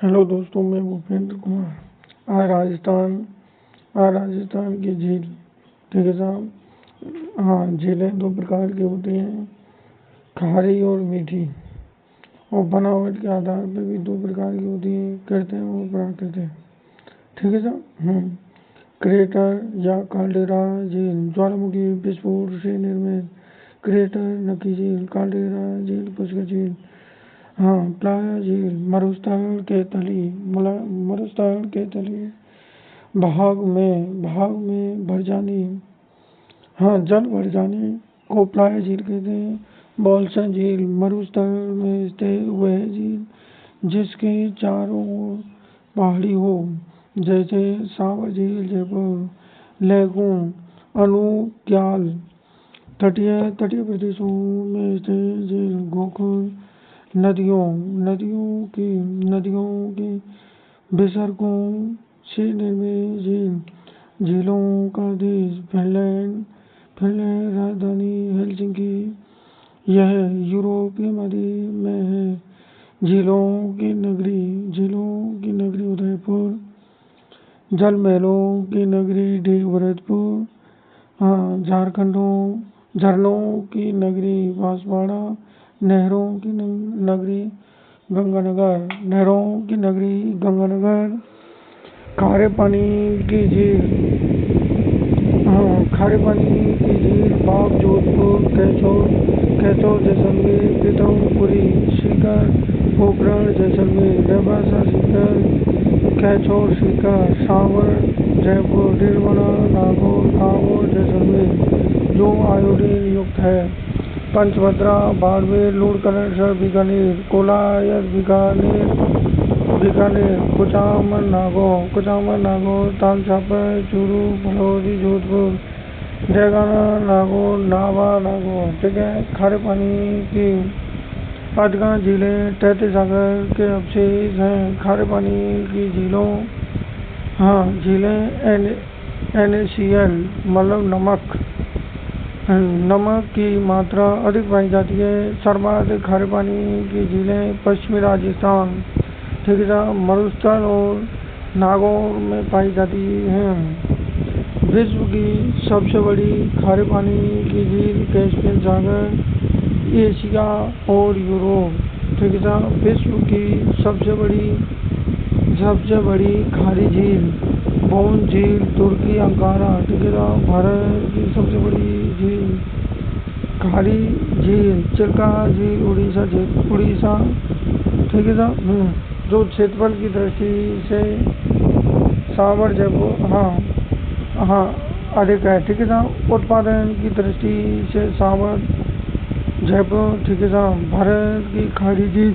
Hello दोस्तों, मैं भूपेंद्र कुमार। आज राजस्थान की झील। ठीक है साहब। हाँ, झीलें दो प्रकार की होती हैं, खारी और मीठी। और बनावट के आधार पर भी दो प्रकार की होती हैं, कृत्रिम और प्राकृतिक। ठीक है साहब। क्रेटर या काल्डेरा झील ज्वालामुखी विस्फोट से निर्मित क्रेटर, नकी झील, काल्डेरा झील, पुष्कर झील। हाँ, प्लाया झील मरुस्थल के तली भाग में भर जाने। हाँ, जल भर जाने को प्लाया झील कहते हैं। बॉल्सन झील मरुस्थल में स्थित वह झील जिसके चारों ओर पहाड़ी हो, जैसे सावर झील जयपुर, लैगून, अनुक्याल। तटीय प्रदेशों में स्थित झील गोकुल। नदियों के विसर्गों से निर्मित झीलों का देश फिनलैंड। राजधानी हेलसिंकी। यह यूरोपीय महाद्वीप में है। झीलों की नगरी उदयपुर। जल महलों की नगरी ढेक भरतपुर। हाँ, झरनों की नगरी बांसवाड़ा। नहरों की नगरी गंगानगर। खारे पानी की झील। हाँ, खारे पानी की झील बाग जोधपुर, कैथोर जैसलमेर, पिथौरागढ़ सीकर, पोखरण जैसलमेर, देवासा सीकर, कैथोर सीकर, सावर जयपुर, डीडवाना नागौर जैसलमेर जो आयोडीन युक्त है। पंचभद्रा बाड़मेर, लूणकरणसर बीकानेर, कोलायत बीकानेर, कुचामन नागौर, तालछापर चूरू, फलौदी जोधपुर, डेगाना नागौर, नाभा नागौर। ठीक है। खारे पानी की अधिकांश झीलें तहतीस सागर के अवशेष हैं। खारे पानी की झीलों। हाँ, झीलें NaCl मतलब नमक की मात्रा अधिक पाई जाती है। सर्वाधिक खारे पानी की झीलें पश्चिमी राजस्थान, ठीक है, मरुस्थल और नागौर में पाई जाती हैं। विश्व की सबसे बड़ी खारे पानी की झील कैस्पियन सागर, एशिया और यूरोप। ठीक है। विश्व की सबसे बड़ी खारी झील बोन झील, तुर्की, अंकारा। ठीक है। भारत की सबसे बड़ी झील खारी झील चिल्का झील, उड़ीसा। ठीक है। जो क्षेत्रफल की दृष्टि से सावर जयपुर हाँ अधिक है। ठीक है। उत्पादन की दृष्टि से सावर जयपुर। ठीक है। भारत की खारी झील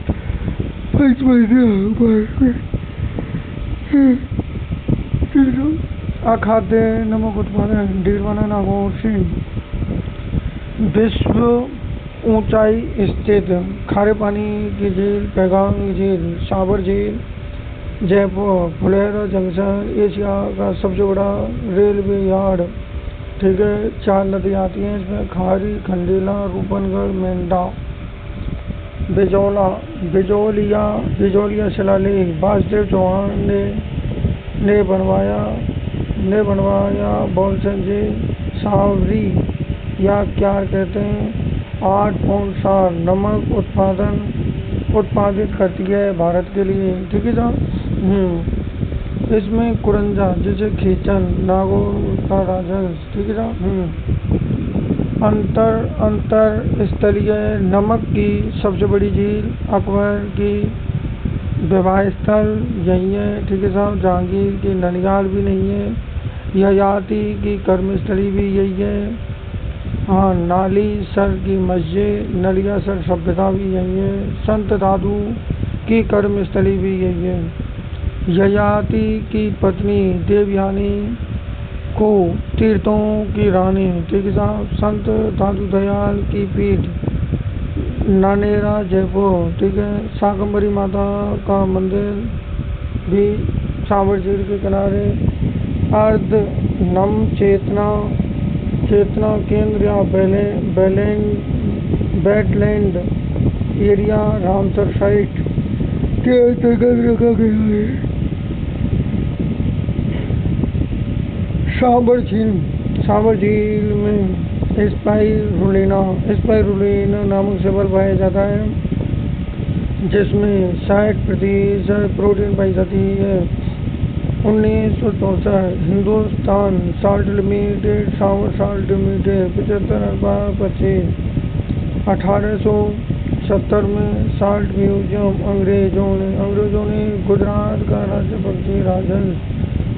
अखाद्य नमक उत्पादन डीडवाना नागौर से। विश्व ऊंचाई स्थित खारे पानी की झील पैंगोंग झील, सावर झील जयपुर, फुलेरा जंक्शन एशिया का सबसे बड़ा रेलवे यार्ड। ठीक है। 4 नदी आती हैं इसमें, खारी, खंडेला, रूपनगढ़, मेंढा, बिजौलिया शिलालेख वासुदेव चौहान ने बनवाया। बॉल्सन झील सावरी या क्यार कहते हैं, 8.7 नमक उत्पादित करती है भारत के लिए। ठीक है। इसमें कुरंजा जिसे खींचन नागौर का राजस। ठीक है। अंतर स्थलीय नमक की सबसे बड़ी झील अकबर की विवाह स्थल यही है। ठीक है साहब। जहांगीर की ननिहाल भी नहीं है। ययाति की कर्मस्थली भी यही है। हाँ, नाली सर की मस्जिद नलियासर सभ्यता भी यही है। संत दादू की कर्मस्थली भी यही है। ययाति की पत्नी देवयानी को तीर्थों की रानी। ठीक है साहब। संत दादू दयाल की पीठ नानेरा जयपुर। ठीक है। शाकंभरी माता का मंदिर भी सावर झील के किनारे। अर्ध नम चेतना केंद्र या वेटलैंड एरिया रामसर साइट। के अंतर्गत रखा गया है। सांबर झील में स्पाइरुलिना नामक शैवाल पाया जाता है, जिसमें 60% प्रोटीन पाई जाती है। 1964 Hindustan salt limited, Sambhar salt limited 75/25। 1870 में साल्ट म्यूजियम अंग्रेजों ने गुजरात का राज्य पक्षी राजहंस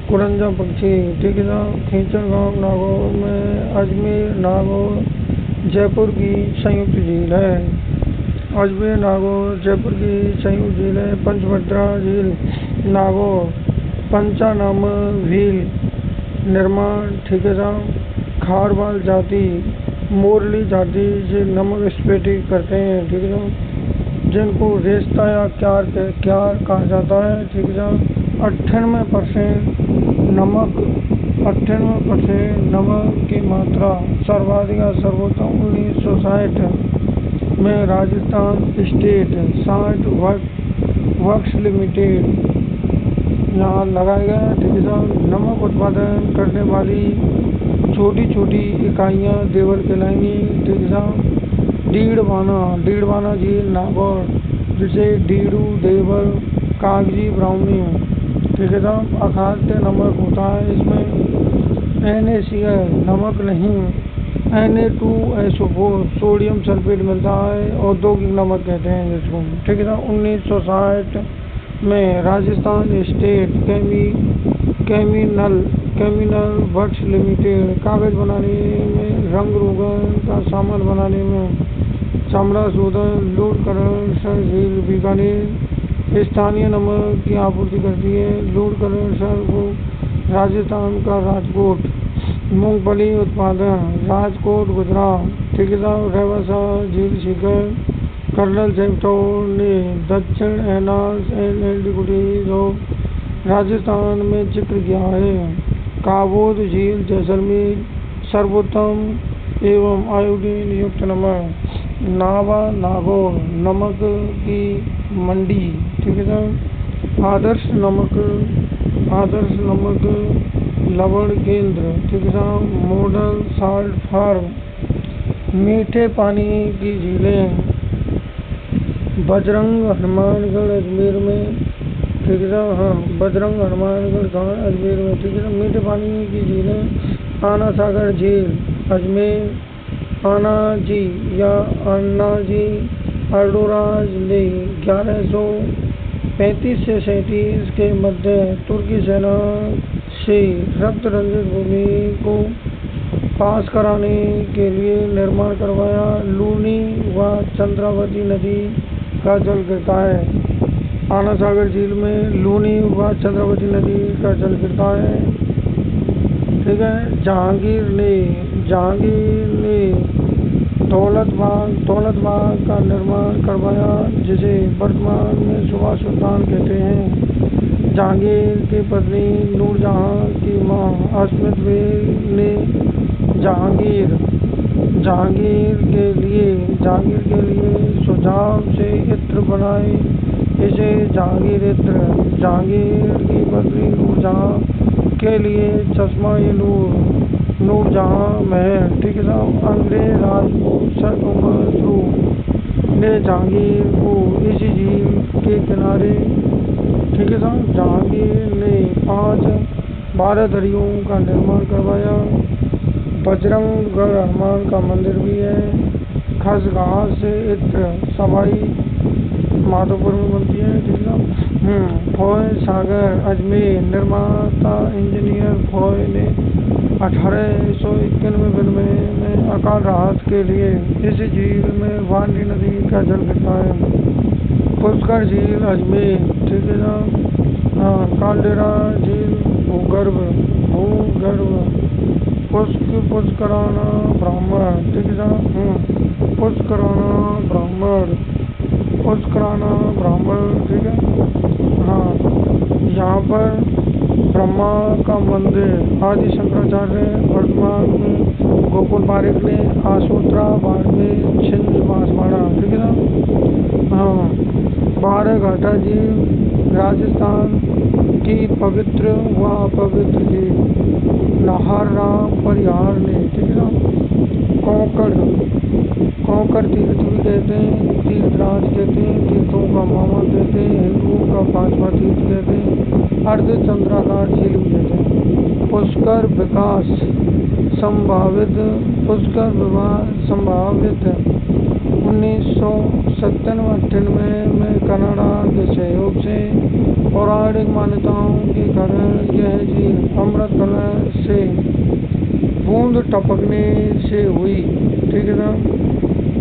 कुरंजा पक्षी, ठीक है ना, खींचर गांव नागौर में अजमेर नागौर जयपुर की संयुक्त झील है। अजमेर नागौर जयपुर की संयुक्त झील है। पंचभद्रा झील नागौर, पंचानन झील निर्माण, ठीक है ना, खारवाल जाति मोरली जाति से नमक स्फटिक करते हैं, ठीक है ना, जिनको रेस्ता या क्यार कहा जाता है, ठीक है ना। 98% नमक की मात्रा सर्वोत्तम 1960 में Rajasthan state salt works limited यहाँ लगाया गया, ठीक है साहब। नमक उत्पादन करने वाली छोटी इकाइयाँ देवर कहलाएंगी, ठीक है साहब। डीडवाना झील नागौर, जिसे डीडू देवर कागजी ब्राउनी, ठीक है साहब, अखाद्य नमक होता है। इसमें NaCl नमक नहीं, Na2SO4 सोडियम सल्फेट मिलता है, औद्योगिक नमक कहते हैं जिसको, ठीक है साहब। 1960 में Rajasthan state chemical works limited कागज बनाने में, रंग रोगन का सामान बनाने में, चमड़ा शोधन लूणकरण झील बीकानेर स्थानीय नमक की आपूर्ति करती है। लूणकरण को राजस्थान का राजकोट, मूंगफली उत्पादन राजकोट गुजरात, ठीक है साहब। रेवासा झील सीकर कर्नल जैपटोर ने दक्षिण एनास राजस्थान में जिक्र किया है। काबोद झील जैसलमेर सर्वोत्तम एवं आयोडीन युक्त नमक। नावा नागौर नमक की मंडी, ठीक है साहब। आदर्श नमक लवण केंद्र, ठीक है साहब। Model salt farm. मीठे पानी की झीलें बजरंग हनुमानगढ़ अजमेर में, ठीक है साहब। हाँ, बजरंग हनुमानगढ़ गाँव अजमेर में, ठीक है साहब। मीठे पानी की झीलें आना सागर झील अजमेर, आनाजी या अन्नाजी अर्डोराज ने 1135 से 37 के मध्य तुर्की सेना से रक्त रंजित भूमि को पास कराने के लिए निर्माण करवाया। लूनी व चंद्रावती नदी का जल गिरता है। आना सागर झील में लूनी व चंद्रावती नदी का जल गिरता है, ठीक है। जहांगीर ने दौलत बाग का निर्माण करवाया, जिसे वर्तमान में सुभाष उद्यान कहते हैं। जहांगीर की पत्नी नूरजहां की मां अस्मित बेग ने जहांगीर के लिए सुझाव से इत्र बनाए, इसे जहांगीर इत्र। जहांगीर की पत्नी नूरजहां के लिए चश्मा-ए नूरजहां महल, ठीक है साहब। अंग्रेज राजपूत सर उमर ने जहांगीर को इसी झील के किनारे, ठीक है साहब। जहांगीर ने 5 बारादरियों का निर्माण करवाया। बजरंगगढ़ हनुमान का मंदिर भी है। खसघास से इत्र सवाई माधोपुर में बनती है, ठीक है। फॉय सागर अजमेर निर्माता इंजीनियर फॉय ने 1891 में अकाल राहत के लिए इस झील में वांडी नदी का जल गिरता है। पुष्कर झील अजमेर, ठीक है ना। कालडेरा झील भूगर्भ पुष्कराना ब्राह्मण, ठीक है ना। पुष्कराना ब्राह्मण, ठीक है। हाँ, यहाँ पर ब्रह्मा का मंदिर आदि शंकराचार्य वर्तमान में गोकुल पारेखले, आसोत्रा, बाड़मेर, छिंद, बांसवाड़ा, ठीक है ना। हाँ, बारह घाटा झील राजस्थान की पवित्र व अपवित्र झील, नाहर राम परिहार ने, ठीक है ना। कोंकण तीर्थ भी कहते हैं, तीर्थराज कहते हैं, तीर्थों का मामा कहते हैं, हिंदुओं का पांचवा तीर्थ कहते हैं, अर्धचंद्राकार झील भी कहते हैं। पुष्कर विकास संभावित 1997-98 में कनाडा के सहयोग से पौराणिक मान्यताओं के कारण यह झील अमृत कलश से बूंद टपकने से हुई, ठीक है ना।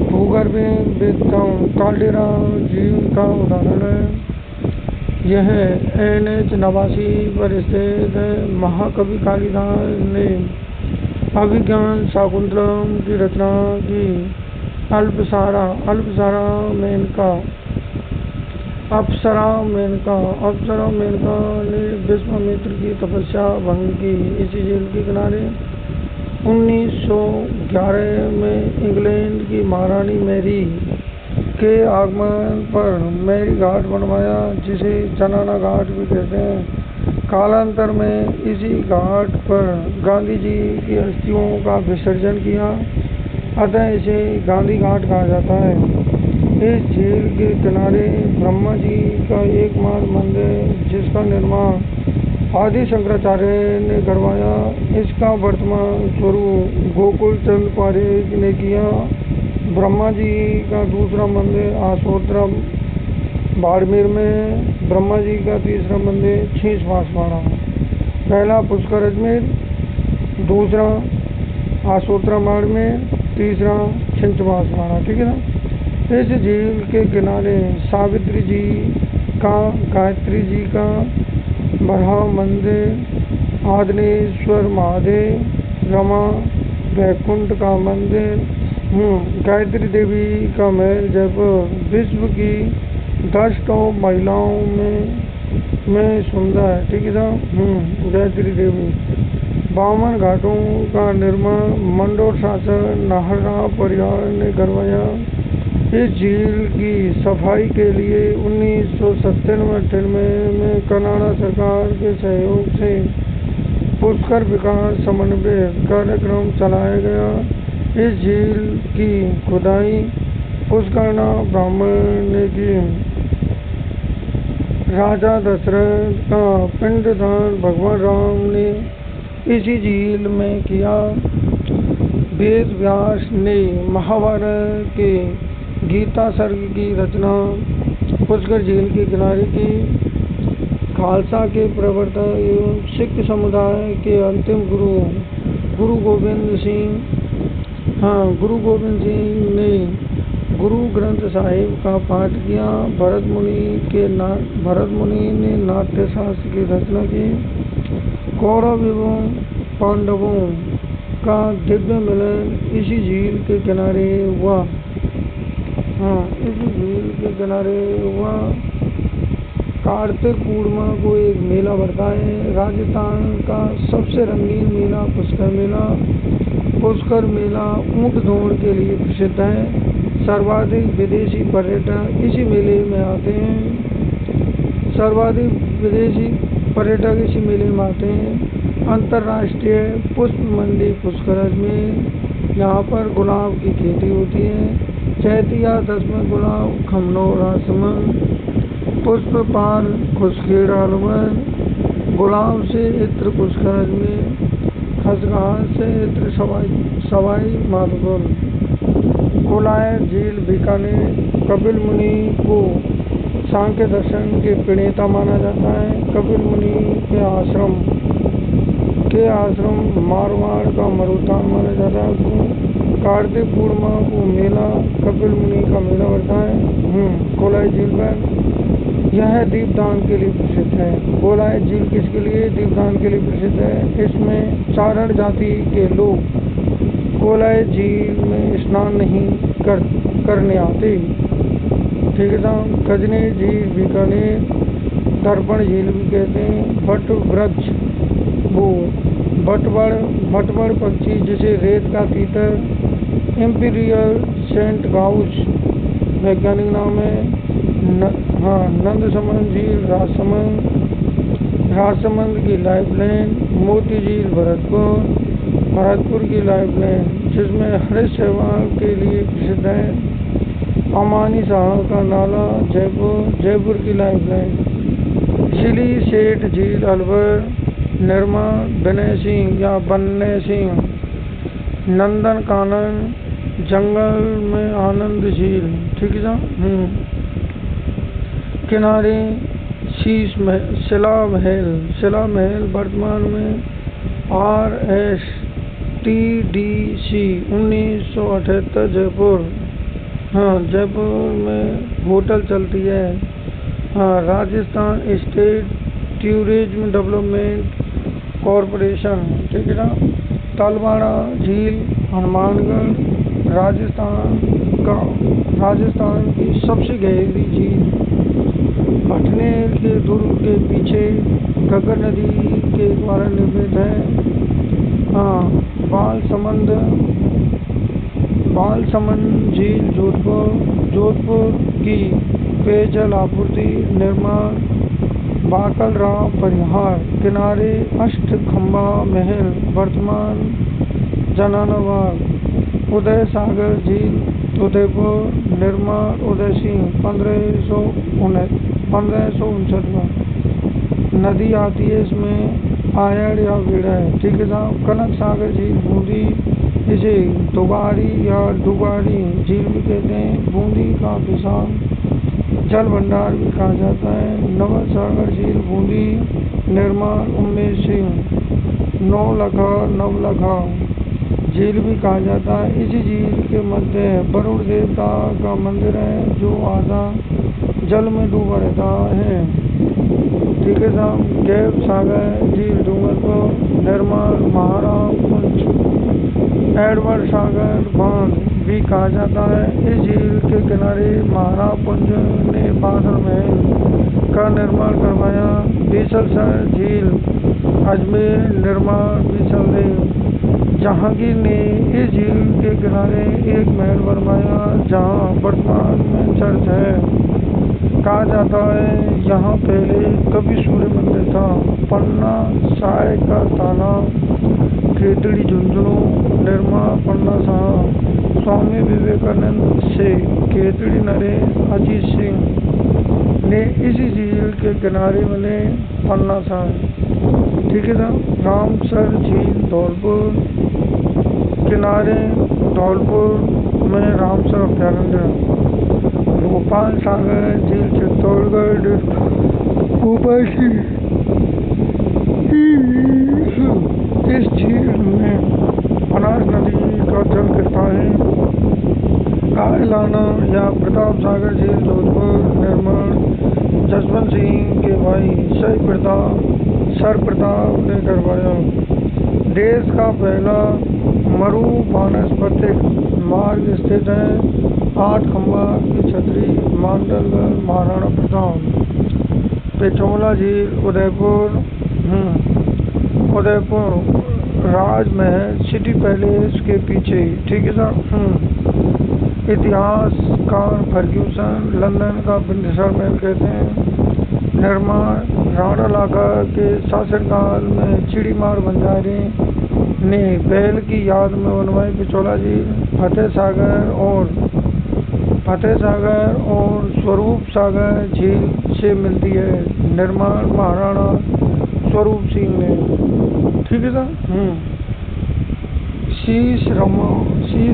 भूगर्भीय वेदताओं काल्डेरा झील का उदाहरण है। यह NH-89 पर स्थित है। महाकवि कालिदास ने अभिज्ञान शाकुंतलम की रचना की। अल्पसारा मेनका ने विश्वामित्र की तपस्या भंग की इसी झील के किनारे। 1911 में इंग्लैंड की महारानी मैरी के आगमन पर मैरी घाट बनवाया, जिसे जनाना घाट भी कहते हैं। कालांतर में इसी घाट पर गांधी जी की अस्थियों का विसर्जन किया, अतः इसे गांधी घाट कहा जाता है। इस झील के किनारे ब्रह्मा जी का एकमात्र मंदिर, जिसका निर्माण आदि शंकराचार्य ने करवाया, इसका वर्तमान स्वरूप गोकुल चंद पारेख ने किया। ब्रह्मा जी का दूसरा मंदिर आसोत्रा बाड़मेर में, ब्रह्मा जी का तीसरा मंदिर छींच बांसवाड़ा। पहला पुष्कर अजमेर, दूसरा आसोत्रा बाड़मेर, तीसरा छिंच बांसवाड़ा, ठीक है ना। इस झील के किनारे सावित्री जी का, गायत्री जी का बरहा मंदिर, आदनेश्वर महादेव, रमा वैकुंठ का मंदिर, गायत्री देवी का महल जयपुर विश्व की 10 टॉप महिलाओं में सुंदर है, ठीक है ना। गायत्री देवी। 52 घाटों का निर्माण मंडोर शासक नाहर राम परिहार ने करवाया। इस झील की सफाई के लिए 1997-98 में कनाडा सरकार के सहयोग से पुष्कर विकास समन्वय कार्यक्रम चलाया गया। इस झील की खुदाई पुष्करना ब्राह्मण ने की। राजा दशरथ का पिंडदान भगवान राम ने इसी झील में किया। वेद व्यास ने महाभारत के गीता सर्ग की रचना पुष्कर झील के किनारे की। खालसा के प्रवर्तक एवं सिख समुदाय के अंतिम गुरु गोबिंद सिंह ने गुरु ग्रंथ साहिब का पाठ किया। भरत मुनि ने नाट्य शास्त्र की रचना की। कौरव एवं पांडवों का दिव्य मिलन इसी झील के किनारे हुआ। इसी झील के किनारे हुआ। कार्तिक पूर्णिमा को एक मेला बढ़ता है। राजस्थान का सबसे रंगीन मेला पुष्कर मेला। पुष्कर मेला ऊंट दौड़ के लिए प्रसिद्ध है। सर्वाधिक विदेशी पर्यटक इसी मेले में आते हैं। इसी मेले में आते हैं। अंतर्राष्ट्रीय पुष्प मंडी पुष्कर अजमेर। यहाँ पर गुलाब की खेती होती है। चैतिया दसवें गुलाब खमनोर आसमन। पुष्प पान खुशखेड़ आलमन। गुलाब से इत्र पुष्कर अजमेर। खसघास से इत्र सवाई माधोपुर। कोलायर झील बीकानेर। कपिल मुनि को सांख्य दर्शन के प्रणेता माना जाता है। कपिल मुनि के आश्रम मारवाड़ का मरुस्थान माना जाता है। कार्तिक पूर्णिमा को मेला कपिल मुनि का मेला बढ़ता है। कोलायर झील पर यह दीपदान के लिए प्रसिद्ध है। कोलायर झील किसके लिए? दीपदान के लिए प्रसिद्ध है। इसमें चारण जाति के लोग कोलायर झील में स्नान नहीं करने आते, ठीक है साहब। कजने झील बीकानेर। दर्पण झील भी कहते हैं। भट्ट वृक्ष वो भटबड़ पक्षी जिसे रेत का तीतर इम्पीरियल सेंट गाउस वैज्ञानिक नाम है। नंदसमंद झील राजसमंद की लाइफलाइन, मोती झील भरतपुर की लाइफलाइन जिसमें हरीश सहवाग के लिए प्रसिद्ध है। अमानी साहब का नाला जयपुर की लाइफलाइन, सिली सेठ झील अलवर, निर्माण बन्ने सिंह, नंदन कानन जंगल में आनंद झील, ठीक है साहब। किनारे शिला महल वर्तमान में RSTDC 1978 जयपुर, जयपुर में होटल चलती है। Rajasthan state tourism development corporation, ठीक है ना। तलवाड़ा झील हनुमानगढ़ राजस्थान की सबसे गहरी झील, भटनेर के दुर्ग के पीछे घग्गर नदी के द्वारा निर्मित है। बालसमंद झील जोधपुर की पेयजल आपूर्ति निर्माण, बाकलराव परिहार, किनारे अष्टखंबा महल वर्तमान जनानाबाग, उदय सागर झील उदयपुर, निर्माण उदय सिंह 1559 में। नदी आती है इसमें आयड़ या बेड़ा है, ठीक है साहब। कनक सागर झील बूंदी, इसे दुगारी या डुगारी झील भी कहते हैं। बूंदी का विशाल जल भंडार भी कहा जाता है। नवल सागर झील बूंदी, निर्माण उमेश सिंह, नवलखा झील भी कहा जाता है। इसी झील के मध्य वरुण देवता का मंदिर है जो आधा जल में डूबा रहता है, ठीक है साहब। गैब सागर झील डूंगरपुर, निर्माण महाराम कुंज, एडवर्ड सागर बांध भी कहा जाता है। इस झील के किनारे महाराम कुंज ने बादल महल का निर्माण करवाया। बीसलसर झील अजमेर, निर्माण बीसलदेव। जहांगीर ने इस झील के किनारे एक महल बनवाया जहां वर्तमान में चर्च है। कहा जाता है यहाँ पहले कभी सूर्य मंदिर था। पन्ना साय का तालाब, खेतड़ी झुंझुनू, निर्माण पन्ना साहब। स्वामी विवेकानंद से खेतड़ी नरेश अजीत सिंह ने इसी झील के किनारे बने पन्ना साहब, ठीक है साहब। रामसर झील धौलपुर, किनारे धौलपुर में रामसर अभ्यारण्य। गोपाल सागर झील चित्तौड़गढ़, ऊपर से इस झील में बनास नदी का जल गिरता है। कायलाना या प्रताप सागर झील जोधपुर, निर्माण जसवंत सिंह के भाई सर प्रताप ने करवाया। देश का पहला मरु वानस्पतिक मार्ग स्थित है। 8 खंबा की छतरी, मांडलगढ़, महाराणा प्रताप। पेचोला झील उदयपुर, राजमहल सिटी पैलेस के पीछे, ठीक है साहब। इतिहासकार फर्ग्यूसन लंदन का बिंदुसार महल कहते हैं। निर्माण राणा लागा के शासनकाल में चिड़ीमार बंजारे ने बैल की याद में बनवाई पिछोला झील। फतेह सागर और स्वरूप सागर झील से मिलती है। निर्माण महाराणा स्वरूप सिंह ने, ठीक है सर। शीश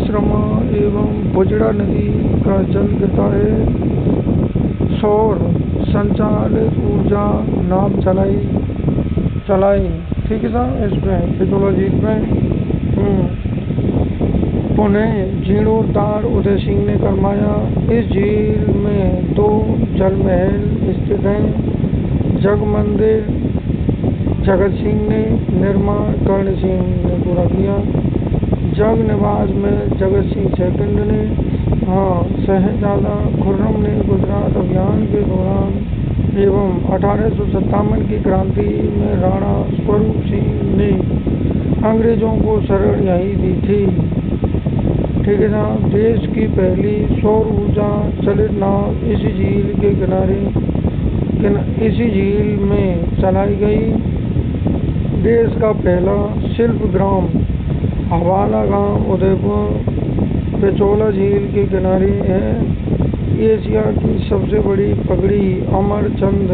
रमा एवं बुजड़ा नदी का जल गिरता है। सौर संचालित ऊर्जा नाव चलाई, ठीक है साहब। इसमें पिछोला झील में पुनः जीर्णोद्धार उदय सिंह ने करवाया। इस झील में 2 जल महल स्थित हैं। जग मंदिर जगत सिंह ने, निर्माण कर्ण सिंह ने पूरा किया। जग निवास में जगत सिंह सेकंड ने, शहजादा खुर्रम ने गुजरात अभियान के दौरान एवं 1857 की क्रांति में राणा स्वरूप सिंह ने अंग्रेजों को शरण यहीं दी थी। ठीक है साहब। देश की पहली सौर ऊर्जा चलित नाव इसी झील के किनारे इसी झील में चलाई गई। देश का पहला शिल्प ग्राम हवाला गांव उदयपुर पिछोला झील के किनारे है। एशिया की सबसे बड़ी पगड़ी अमरचंद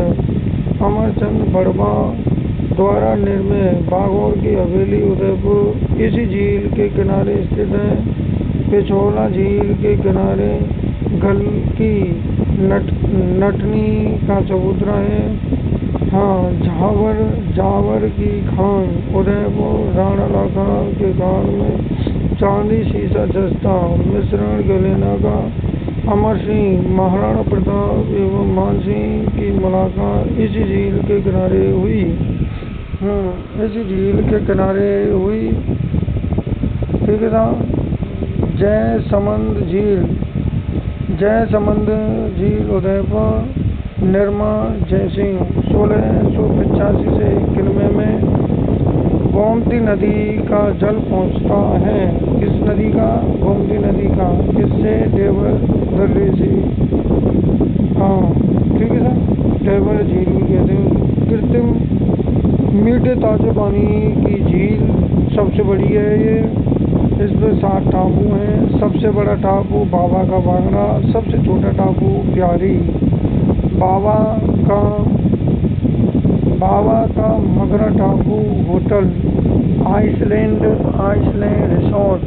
बड़वा द्वारा निर्मित बागौर की हवेली उदयपुर इसी झील के किनारे स्थित है। पिछोला झील के किनारे गल की नटनी का चबूतरा है। हाँ, जावर की खान उदयपुर राणा लाखा के खान में चांदी शीशा जस्ता मिश्रण गलेना का अमर सिंह महाराणा प्रताप एवं मानसिंह की मुलाकात इसी झील के किनारे हुई। इसी झील के किनारे हुई। ठीक है साहब। जयसमंद झील उदयपुर निर्मा जयसिंह 1685 से 91 में गोमती नदी का जल पहुंचता है। किस नदी का? गोमती नदी का। किससे? देवर दर्रे से। हाँ, ठीक है सर। देवर झील भी कहते हैं। कृत्रिम मीठे ताजे पानी की झील सबसे बड़ी है ये। इसमें 7 टापू हैं। सबसे बड़ा टापू बाबा का बांगड़ा, सबसे छोटा टापू प्यारी, बाबा का मगरा टापू होटल, आइसलैंड रिसोर्ट,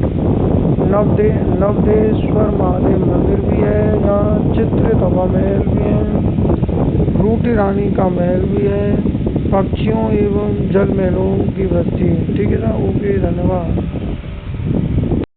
नवदेश्वर महादेव मंदिर भी है यहाँ, चित्रित हवा महल भी है, रूटी रानी का महल भी है, पक्षियों एवं जल महलों की वृत्ति। ठीक है ना। ओके, धन्यवाद।